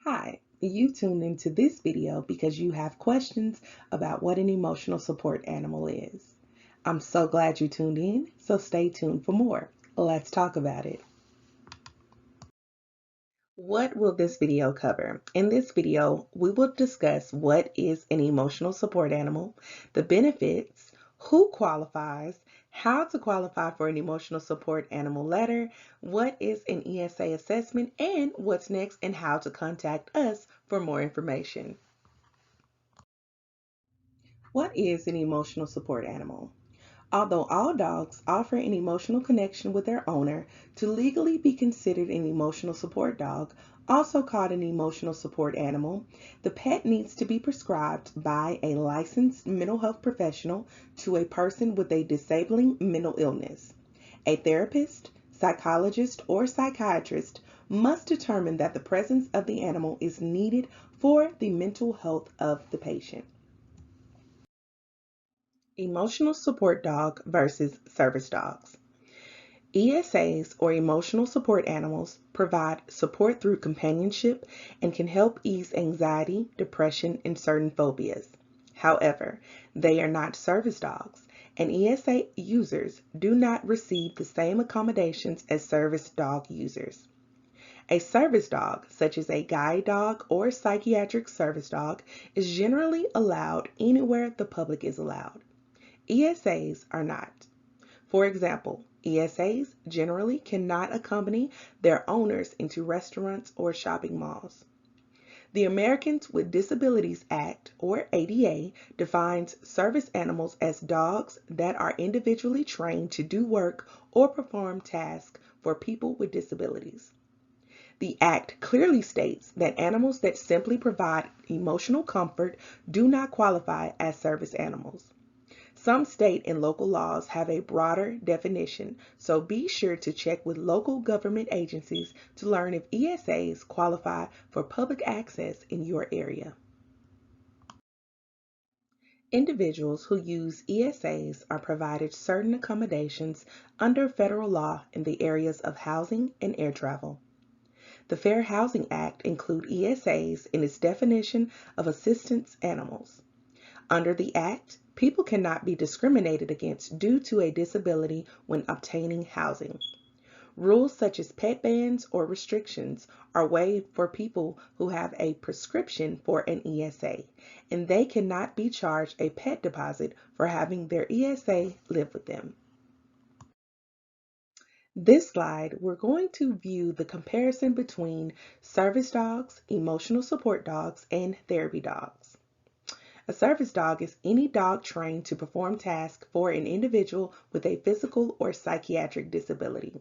Hi, you tuned into this video because you have questions about what an emotional support animal is. I'm so glad you tuned in, so stay tuned for more. Let's talk about it. What will this video cover? In this video, we will discuss what is an emotional support animal, the benefits, who qualifies, how to qualify for an emotional support animal letter, what is an ESA assessment, and what's next and how to contact us for more information. What is an emotional support animal? Although all dogs offer an emotional connection with their owner, to legally be considered an emotional support dog, also called an emotional support animal, the pet needs to be prescribed by a licensed mental health professional to a person with a disabling mental illness. A therapist, psychologist, or psychiatrist must determine that the presence of the animal is needed for the mental health of the patient. Emotional support dog versus service dogs. ESAs, or emotional support animals, provide support through companionship and can help ease anxiety, depression, and certain phobias. However, they are not service dogs, and ESA users do not receive the same accommodations as service dog users. A service dog, such as a guide dog or psychiatric service dog, is generally allowed anywhere the public is allowed. ESAs are not. For example, ESAs generally cannot accompany their owners into restaurants or shopping malls. The Americans with Disabilities Act, or ADA, defines service animals as dogs that are individually trained to do work or perform tasks for people with disabilities. The Act clearly states that animals that simply provide emotional comfort do not qualify as service animals. Some state and local laws have a broader definition, so be sure to check with local government agencies to learn if ESAs qualify for public access in your area. Individuals who use ESAs are provided certain accommodations under federal law in the areas of housing and air travel. The Fair Housing Act includes ESAs in its definition of assistance animals. Under the Act, people cannot be discriminated against due to a disability when obtaining housing. Rules such as pet bans or restrictions are waived for people who have a prescription for an ESA, and they cannot be charged a pet deposit for having their ESA live with them. This slide, we're going to view the comparison between service dogs, emotional support dogs, and therapy dogs. A service dog is any dog trained to perform tasks for an individual with a physical or psychiatric disability.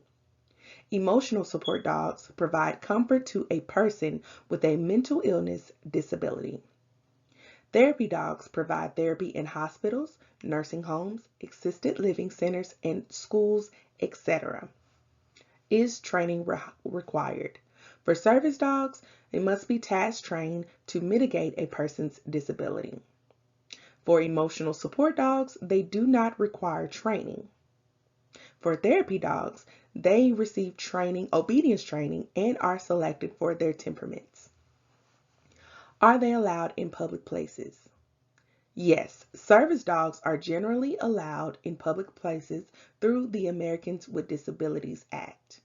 Emotional support dogs provide comfort to a person with a mental illness disability. Therapy dogs provide therapy in hospitals, nursing homes, assisted living centers, and schools, etc. Is training required? For service dogs, they must be task trained to mitigate a person's disability. For emotional support dogs, they do not require training. For therapy dogs, they receive training, obedience training, and are selected for their temperaments. Are they allowed in public places? Yes, service dogs are generally allowed in public places through the Americans with Disabilities Act.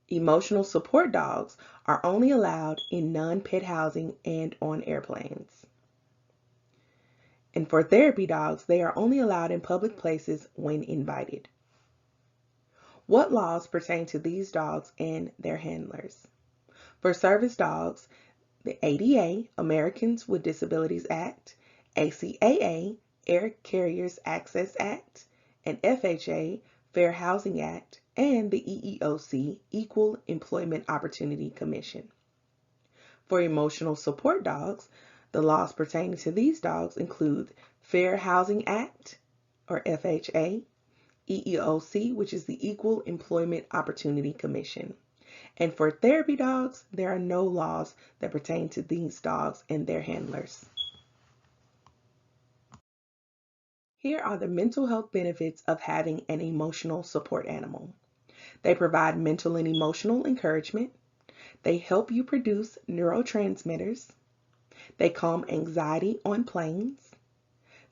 Emotional support dogs are only allowed in non-pet housing and on airplanes. And for therapy dogs, they are only allowed in public places when invited. What laws pertain to these dogs and their handlers? For service dogs, the ADA, Americans with Disabilities Act, ACAA, Air Carriers Access Act, and FHA, Fair Housing Act, and the EEOC, Equal Employment Opportunity Commission. For emotional support dogs, the laws pertaining to these dogs include Fair Housing Act, or FHA, EEOC, which is the Equal Employment Opportunity Commission. And for therapy dogs, there are no laws that pertain to these dogs and their handlers. Here are the mental health benefits of having an emotional support animal. They provide mental and emotional encouragement. They help you produce neurotransmitters. They calm anxiety on planes.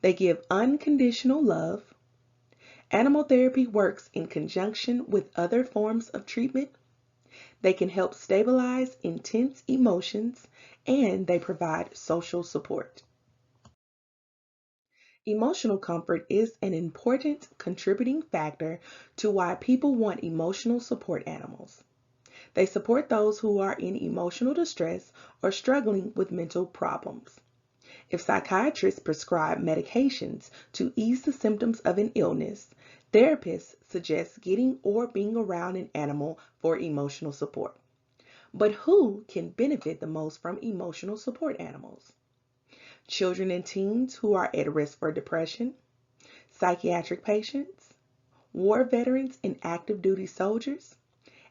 They give unconditional love. Animal therapy works in conjunction with other forms of treatment. They can help stabilize intense emotions, and they provide social support. Emotional comfort is an important contributing factor to why people want emotional support animals. They support those who are in emotional distress or struggling with mental problems. If psychiatrists prescribe medications to ease the symptoms of an illness, therapists suggest getting or being around an animal for emotional support. But who can benefit the most from emotional support animals? Children and teens who are at risk for depression, psychiatric patients, war veterans and active duty soldiers,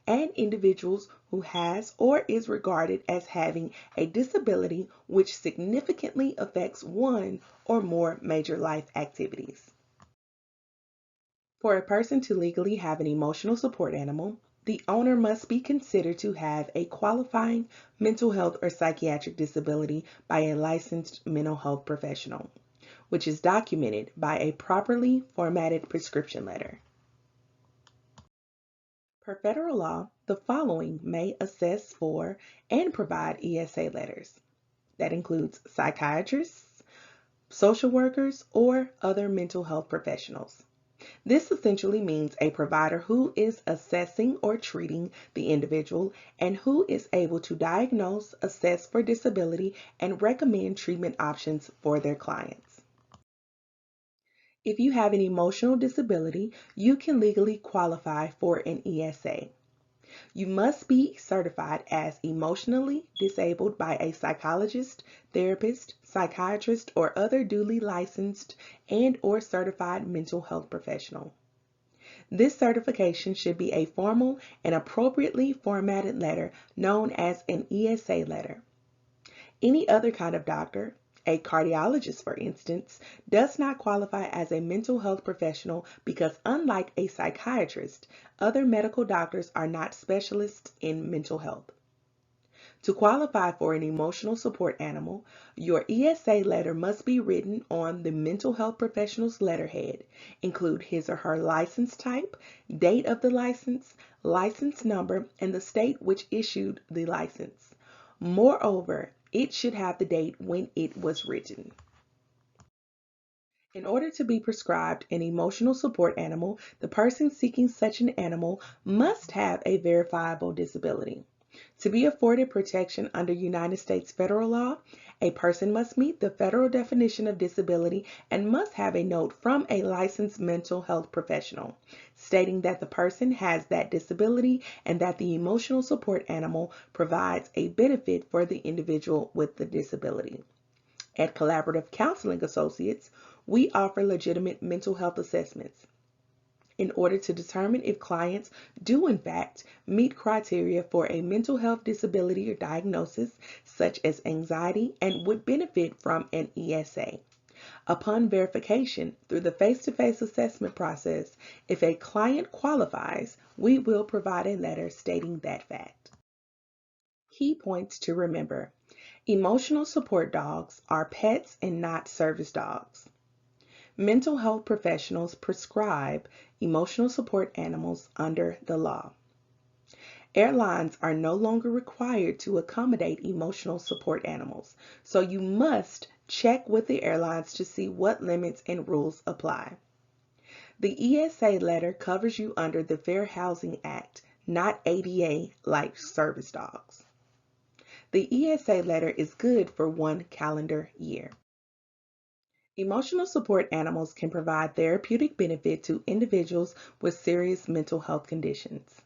and individuals who has or is regarded as having a disability which significantly affects one or more major life activities. For a person to legally have an emotional support animal, the owner must be considered to have a qualifying mental health or psychiatric disability by a licensed mental health professional, which is documented by a properly formatted prescription letter. Per federal law, the following may assess for and provide ESA letters. That includes psychiatrists, social workers, or other mental health professionals. This essentially means a provider who is assessing or treating the individual and who is able to diagnose, assess for disability, and recommend treatment options for their clients. If you have an emotional disability, you can legally qualify for an ESA. You must be certified as emotionally disabled by a psychologist, therapist, psychiatrist, or other duly licensed and or certified mental health professional. This certification should be a formal and appropriately formatted letter known as an ESA letter. Any other kind of doctor, a cardiologist for instance, does not qualify as a mental health professional because unlike a psychiatrist, other medical doctors are not specialists in mental health. To qualify for an emotional support animal, your ESA letter must be written on the mental health professional's letterhead, include his or her license type, date of the license number, and the state which issued the license. Moreover, it should have the date when it was written. In order to be prescribed an emotional support animal, the person seeking such an animal must have a verifiable disability. To be afforded protection under United States federal law, a person must meet the federal definition of disability and must have a note from a licensed mental health professional stating that the person has that disability and that the emotional support animal provides a benefit for the individual with the disability. At Collaborative Counseling Associates, we offer legitimate mental health assessments in order to determine if clients do in fact meet criteria for a mental health disability or diagnosis, such as anxiety, and would benefit from an ESA. Upon verification through the face-to-face assessment process, if a client qualifies, we will provide a letter stating that fact. Key points to remember. Emotional support dogs are pets and not service dogs. Mental health professionals prescribe emotional support animals under the law. Airlines are no longer required to accommodate emotional support animals, so you must check with the airlines to see what limits and rules apply. The ESA letter covers you under the Fair Housing Act, not ADA like service dogs. The ESA letter is good for 1 calendar year. Emotional support animals can provide therapeutic benefit to individuals with serious mental health conditions.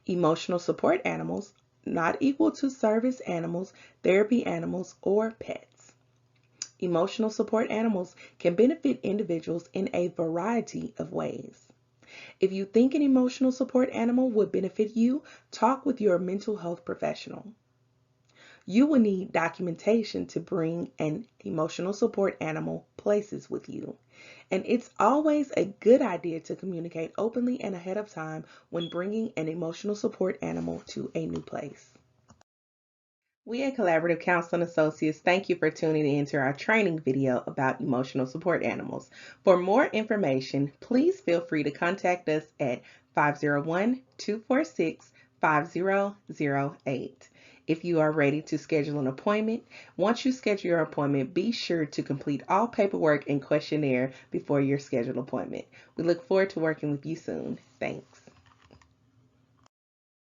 Emotional support animals not equal to service animals, therapy animals, or pets. Emotional support animals can benefit individuals in a variety of ways. If you think an emotional support animal would benefit you, talk with your mental health professional. You will need documentation to bring an emotional support animal places with you. And it's always a good idea to communicate openly and ahead of time when bringing an emotional support animal to a new place. We at Collaborative Counseling Associates thank you for tuning in to our training video about emotional support animals. For more information, please feel free to contact us at 501-246-5008. If you are ready to schedule an appointment, once you schedule your appointment, be sure to complete all paperwork and questionnaire before your scheduled appointment. We look forward to working with you soon. Thanks.